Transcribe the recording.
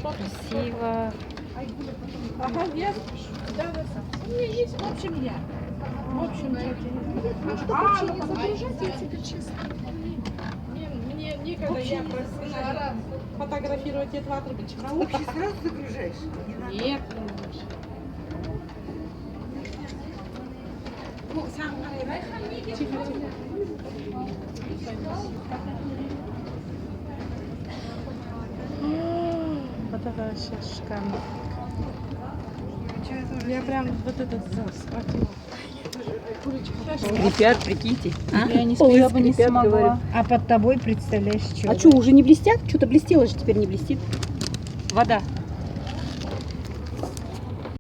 Красиво. Ага, нет? Да, да. У меня есть, в общем, я. В общем, может, вообще не загружать, я тебе честно. Мне некогда, я просто фотографировать эти 2-3 бичка. На общий сразу загружаешь? Не надо. Нет, не можешь. Ну, сам, тихо, тихо. Вот это вообще шикарно. Я прям вот этот схватила. Скрипят, прикиньте. А? Я не Полы я бы не скрипят, смогла. говорю. А под тобой представляешь, что? А что, уже не блестят? Что-то блестело же, теперь не блестит. Вода.